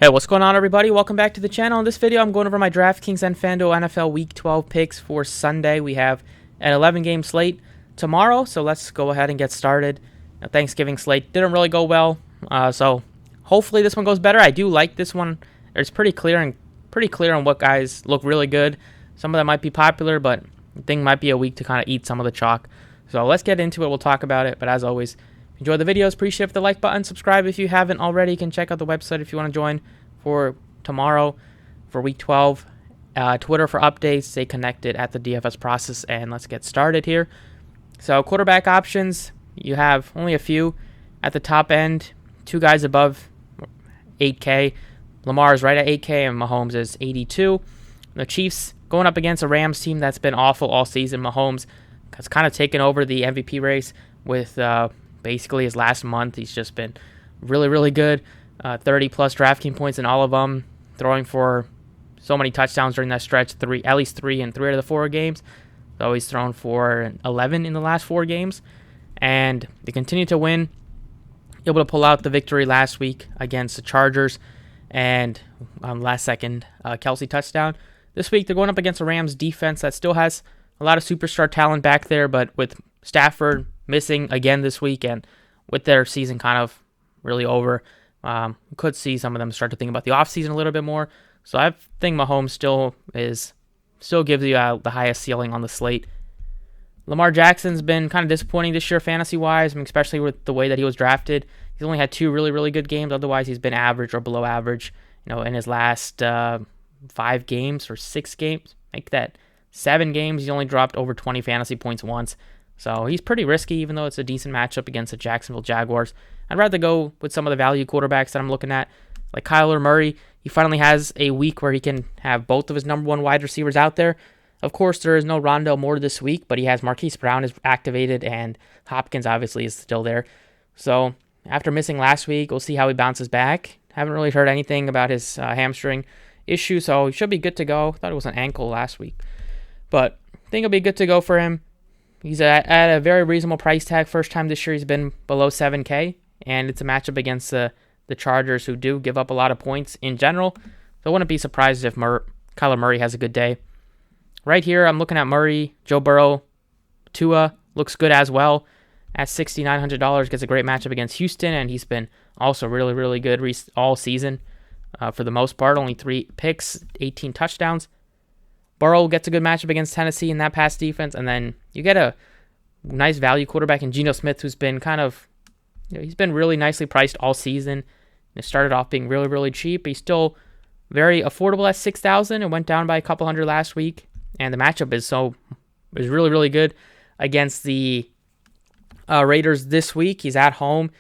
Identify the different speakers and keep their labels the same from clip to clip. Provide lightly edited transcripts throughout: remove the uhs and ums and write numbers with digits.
Speaker 1: Hey, what's going on, everybody? Welcome back to the channel. In this video, I'm going over my Draftkings and Fanduel NFL Week 12 picks for Sunday. We have an 11-game slate tomorrow, so let's go ahead and get started. Thanksgiving slate didn't really go well, so hopefully this one goes better. I do like this one. It's pretty clear on what guys look really good. Some of them might be popular, but I think might be a week to kind of eat some of the chalk. So let's get into it. We'll talk about it, but as always, enjoy the videos. Appreciate the like button. Subscribe if you haven't already. You can check out the website if you want to join for tomorrow for week 12. Twitter for updates. Stay connected at the DFS process, and let's get started here. So quarterback options, you have only a few at the top end. Two guys above 8K. Lamar is right at 8K, and Mahomes is 82. The Chiefs going up against a Rams team that's been awful all season. Mahomes has kind of taken over the MVP race with basically his last month. He's just been really, really good. 30-plus DraftKings points in all of them, throwing for so many touchdowns during that stretch, at least three in 3 out of the 4 games. So he's thrown for 11 in the last 4 games, and they continue to win. Able to pull out the victory last week against the Chargers, and last second Kelsey touchdown. This week they're going up against a Rams defense that still has a lot of superstar talent back there, but with Stafford missing again this week, and with their season kind of really over, could see some of them start to think about the offseason a little bit more. So I think Mahomes still gives you the highest ceiling on the slate. Lamar Jackson's been kind of disappointing this year fantasy-wise, especially with the way that he was drafted. He's only had 2 really, really good games. Otherwise, he's been average or below average. In his last 5 games or 6 games, make that 7 games, he's only dropped over 20 fantasy points once. So he's pretty risky, even though it's a decent matchup against the Jacksonville Jaguars. I'd rather go with some of the value quarterbacks that I'm looking at, like Kyler Murray. He finally has a week where he can have both of his number 1 wide receivers out there. Of course, there is no Rondale Moore this week, but he has Marquise Brown is activated, and Hopkins obviously is still there. So after missing last week, we'll see how he bounces back. Haven't really heard anything about his hamstring issue, so he should be good to go. Thought it was an ankle last week, but I think it'll be good to go for him. He's at a very reasonable price tag. First time this year he's been below 7K, and it's a matchup against the Chargers, who do give up a lot of points in general. So I wouldn't be surprised if Kyler Murray has a good day. Right here, I'm looking at Murray, Joe Burrow, Tua looks good as well at $6,900. Gets a great matchup against Houston, and he's been also really, really good all season for the most part. Only 3 picks, 18 touchdowns. Burrow gets a good matchup against Tennessee in that pass defense, and then you get a nice value quarterback in Geno Smith, who's been he's been really nicely priced all season. It started off being really, really cheap, but he's still very affordable at $6,000. It went down by a couple hundred last week, and the matchup is really, really good against the Raiders this week. He's at home.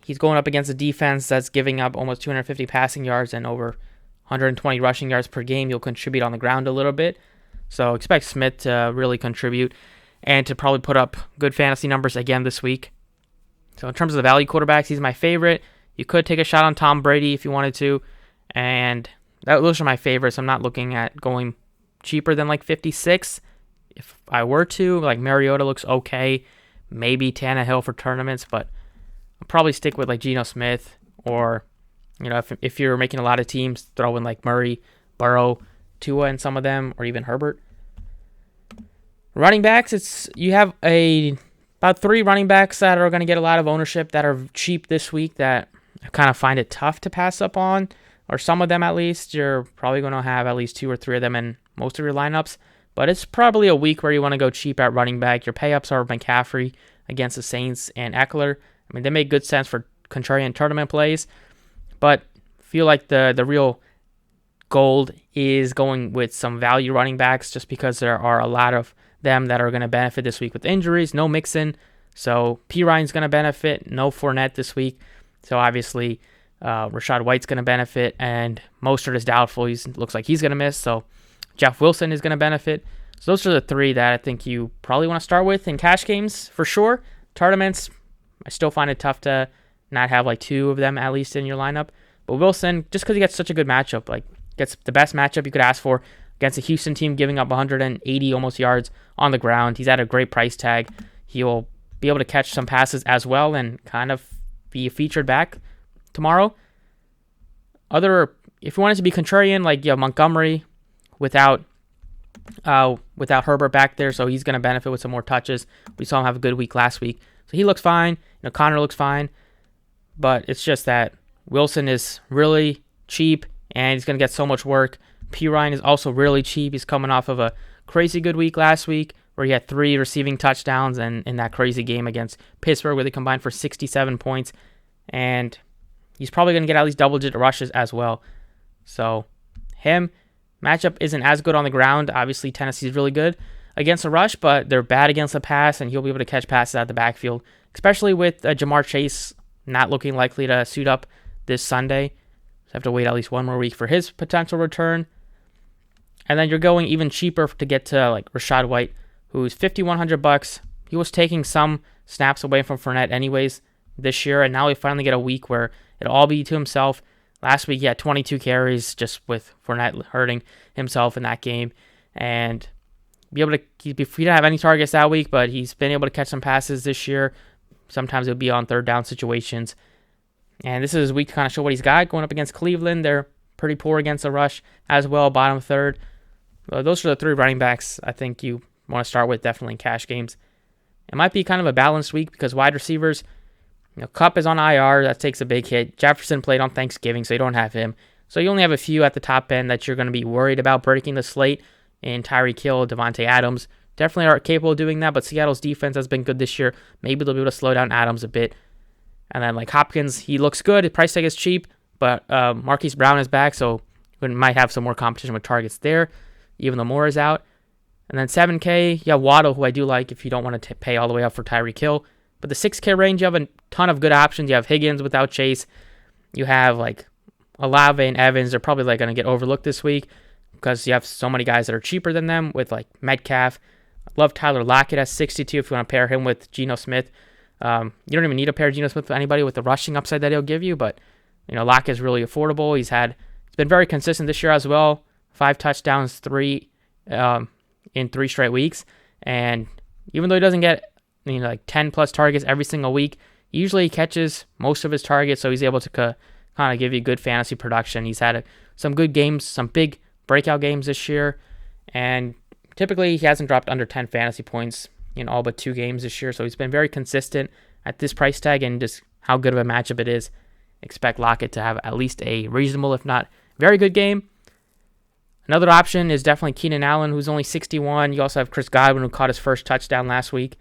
Speaker 1: He's going up against a defense that's giving up almost 250 passing yards and over 120 rushing yards per game. He'll contribute on the ground a little bit. So expect Smith to really contribute and to probably put up good fantasy numbers again this week. So in terms of the value quarterbacks, he's my favorite. You could take a shot on Tom Brady if you wanted to. And those are my favorites. I'm not looking at going cheaper than like 56. If I were to, like Mariota looks okay. Maybe Tannehill for tournaments, but I'll probably stick with like Geno Smith, or if you're making a lot of teams, throw in like Murray, Burrow, Tua in some of them, or even Herbert. Running backs, you have about 3 running backs that are going to get a lot of ownership that are cheap this week that I kind of find it tough to pass up on, or some of them at least. You're probably going to have at least 2 or 3 of them in most of your lineups, but it's probably a week where you want to go cheap at running back. Your payups are McCaffrey against the Saints and Eckler. I mean, they make good sense for contrarian tournament plays, but feel like the real gold is going with some value running backs, just because there are a lot of them that are going to benefit this week with injuries. No Mixon, so P. Ryan's going to benefit. No Fournette this week, so obviously Rachaad White's going to benefit, and Mostert is doubtful. Looks like he's going to miss, so Jeff Wilson is going to benefit. So those are the 3 that I think you probably want to start with in cash games for sure. Tournaments, I still find it tough to not have like 2 of them at least in your lineup. But Wilson, just because he gets such a good matchup, like gets the best matchup you could ask for against a Houston team giving up 180 almost yards on the ground. He's at a great price tag. He'll be able to catch some passes as well and kind of be featured back tomorrow. If you want it to be contrarian, like you have Montgomery without Herbert back there, so he's going to benefit with some more touches. We saw him have a good week last week, so he looks fine. Connor looks fine, but it's just that Wilson is really cheap, and he's going to get so much work. P. Ryan is also really cheap. He's coming off of a crazy good week last week where he had 3 receiving touchdowns, and in that crazy game against Pittsburgh where they combined for 67 points, and he's probably going to get at least double-digit rushes as well. So him, matchup isn't as good on the ground. Obviously, Tennessee's really good against the rush, but they're bad against the pass, and he'll be able to catch passes out the backfield, especially with Jamar Chase not looking likely to suit up this Sunday. So have to wait at least one more week for his potential return. And then you're going even cheaper to get to like Rachaad White, who's $5,100. He was taking some snaps away from Fournette anyways this year, and now we finally get a week where it'll all be to himself. Last week he had 22 carries just with Fournette hurting himself in that game, and he didn't have any targets that week, but he's been able to catch some passes this year. Sometimes it'll be on third down situations, and this is his week to kind of show what he's got going up against Cleveland. They're pretty poor against the rush as well, bottom third. Those are the 3 running backs I think you want to start with definitely in cash games. It might be kind of a balanced week because wide receivers, Kupp is on IR. That takes a big hit. Jefferson played on Thanksgiving, so you don't have him. So you only have a few at the top end that you're going to be worried about breaking the slate. And Tyreek Hill, Devontae Adams definitely are capable of doing that, but Seattle's defense has been good this year. Maybe they'll be able to slow down Adams a bit. And then like Hopkins, he looks good. His price tag is cheap, but Marquise Brown is back, so we might have some more competition with targets there, even though Moore is out. And then 7K, you have Waddle, who I do like if you don't want to pay all the way up for Tyreek Hill. But the 6K range, you have a ton of good options. You have Higgins without Chase. You have like Olave and Evans. They're probably like going to get overlooked this week because you have so many guys that are cheaper than them with like Metcalf. I love Tyler Lockett at 62 if you want to pair him with Geno Smith. You don't even need to pair Geno Smith with anybody with the rushing upside that he'll give you, but Lockett is really affordable. He's been very consistent this year as well. 5 touchdowns, 3 in 3 straight weeks, and even though he doesn't get like 10 plus targets every single week, usually he catches most of his targets, so he's able to kind of give you good fantasy production. He's had some good games, some big breakout games this year, and typically he hasn't dropped under 10 fantasy points in all but 2 games this year, so he's been very consistent at this price tag, and just how good of a matchup it is. Expect Lockett to have at least a reasonable, if not very good game. Another option is definitely Keenan Allen, who's only 61. You also have Chris Godwin, who caught his first touchdown last week.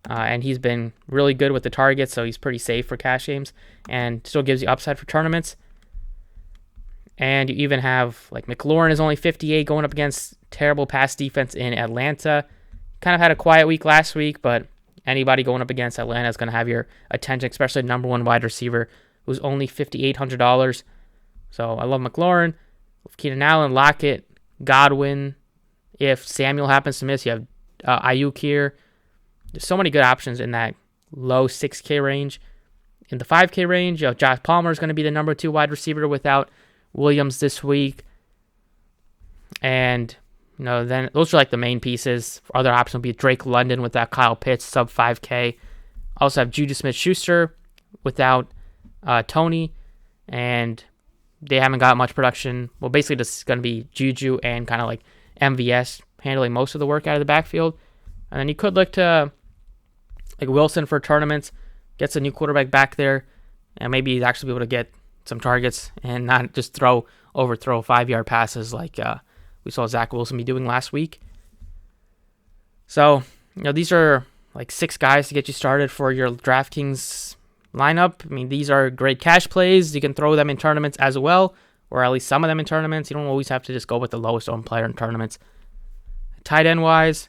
Speaker 1: And he's been really good with the targets, so he's pretty safe for cash games and still gives you upside for tournaments. And you even have, like, McLaurin is only 58 going up against terrible pass defense in Atlanta. Kind of had a quiet week last week, but anybody going up against Atlanta is going to have your attention, especially number 1 wide receiver, who's only $5,800. So I love McLaurin. Keenan Allen, Lockett, Godwin. If Samuel happens to miss, you have Ayuk here. There's so many good options in that low 6K range. In the 5K range, Josh Palmer is going to be the number 2 wide receiver without Williams this week. And, then those are like the main pieces. Other options will be Drake London without Kyle Pitts, sub 5K. Also have Juju Smith-Schuster without Tony. And they haven't got much production. Well, basically just going to be Juju and kind of like MVS handling most of the work out of the backfield. And then you could look to like Wilson for tournaments, gets a new quarterback back there, and maybe he's actually be able to get some targets and not just overthrow 5-yard passes like we saw Zach Wilson be doing last week. So, these are like 6 guys to get you started for your DraftKings lineup. I mean, these are great cash plays. You can throw them in tournaments as well, or at least some of them in tournaments. You don't always have to just go with the lowest owned player in tournaments. Tight end wise,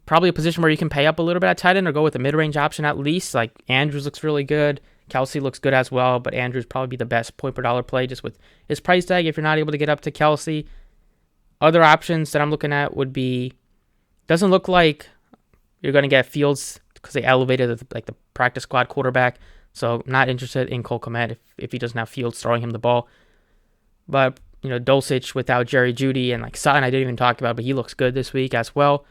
Speaker 1: probably a position where you can pay up a little bit at tight end or go with a mid-range option at least. Like Andrews looks really good. Kelsey looks good as well, but Andrews probably be the best point per dollar play just with his price tag if you're not able to get up to Kelsey. Other options that I'm looking at would be, doesn't look like you're going to get Fields because they elevated the practice squad quarterback, so not interested in Cole Kmet if he doesn't have Fields throwing him the ball. But, Dulcich without Jerry Jeudy and like Sutton I didn't even talk about, but he looks good this week as well.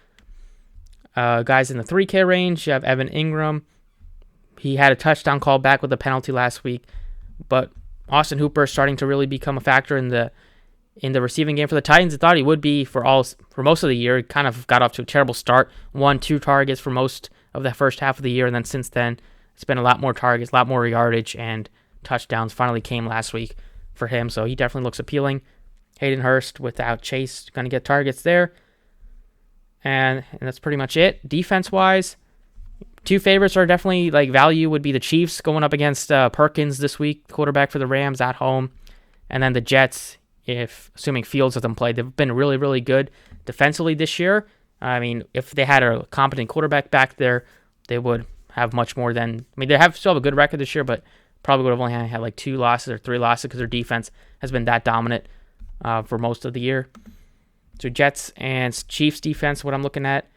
Speaker 1: Guys in the 3K range, you have Evan Ingram. He had a touchdown call back with a penalty last week, but Austin Hooper is starting to really become a factor in the receiving game for the Titans. I thought he would be for most of the year. He kind of got off to a terrible start. 1-2 targets for most of the first half of the year, and then since then, it's been a lot more targets, a lot more yardage, and touchdowns finally came last week for him, so he definitely looks appealing. Hayden Hurst without Chase going to get targets there. And that's pretty much it. Defense-wise, two favorites are definitely, like, value would be the Chiefs going up against Perkins this week, quarterback for the Rams at home. And then the Jets, assuming Fields doesn't play, they've been really, really good defensively this year. I mean, if they had a competent quarterback back there, they would have much more than... I mean, they still have a good record this year, but probably would have only had like 2 losses or 3 losses because their defense has been that dominant for most of the year. So Jets and Chiefs defense, what I'm looking at.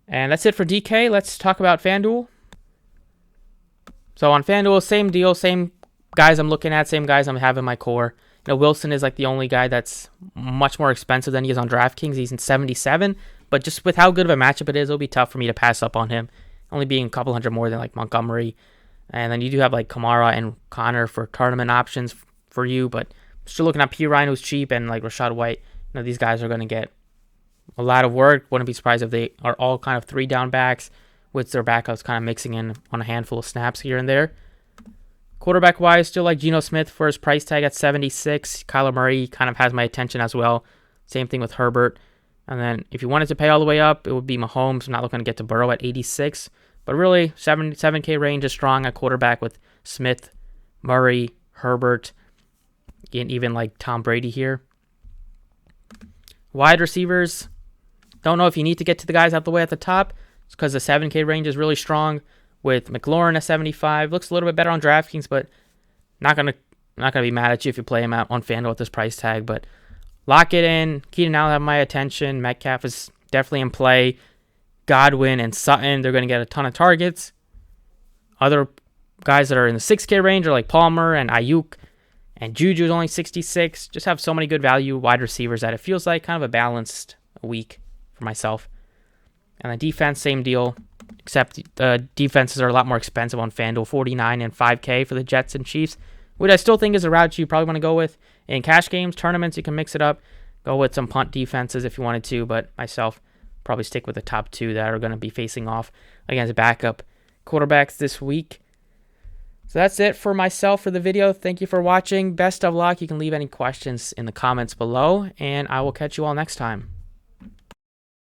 Speaker 1: And that's it for DK. Let's talk about FanDuel. So on FanDuel, same deal, same guys I'm looking at, same guys I'm having in my core. You know, Wilson is like the only guy that's much more expensive than he is on DraftKings. He's in 77, but just with how good of a matchup it is, it'll be tough for me to pass up on him. Only being a couple hundred more than like Montgomery. And then you do have like Kamara and Connor for tournament options for you, but still looking at P. Ryan, who's cheap, and like Rashad White. You know, these guys are going to get a lot of work. Wouldn't be surprised if they are all kind of 3-down backs with their backups kind of mixing in on a handful of snaps here and there. Quarterback-wise, still like Geno Smith for his price tag at 76. Kyler Murray kind of has my attention as well. Same thing with Herbert. And then if you wanted to pay all the way up, it would be Mahomes. I'm not looking to get to Burrow at 86. But really, 7K range is strong at quarterback with Smith, Murray, Herbert, and even like Tom Brady here. Wide receivers, don't know if you need to get to the guys out the way at the top. It's because the 7K range is really strong with McLaurin at 75. Looks a little bit better on DraftKings, but not gonna be mad at you if you play him out on FanDuel at this price tag. But lock it in. Keenan Allen have my attention. Metcalf is definitely in play. Godwin and Sutton, they're going to get a ton of targets. Other guys that are in the 6K range are like Palmer and Ayuk, and Juju is only 66. Just have so many good value wide receivers that it feels like kind of a balanced week for myself. And the defense, same deal, except the defenses are a lot more expensive on FanDuel, 49 and 5K for the Jets and Chiefs, which I still think is a route you probably want to go with. In cash games, tournaments, you can mix it up. Go with some punt defenses if you wanted to, but myself, probably stick with the top 2 that are going to be facing off against backup quarterbacks this week. So that's it for myself for the video. Thank you for watching. Best of luck. You can leave any questions in the comments below, and I will catch you all next time.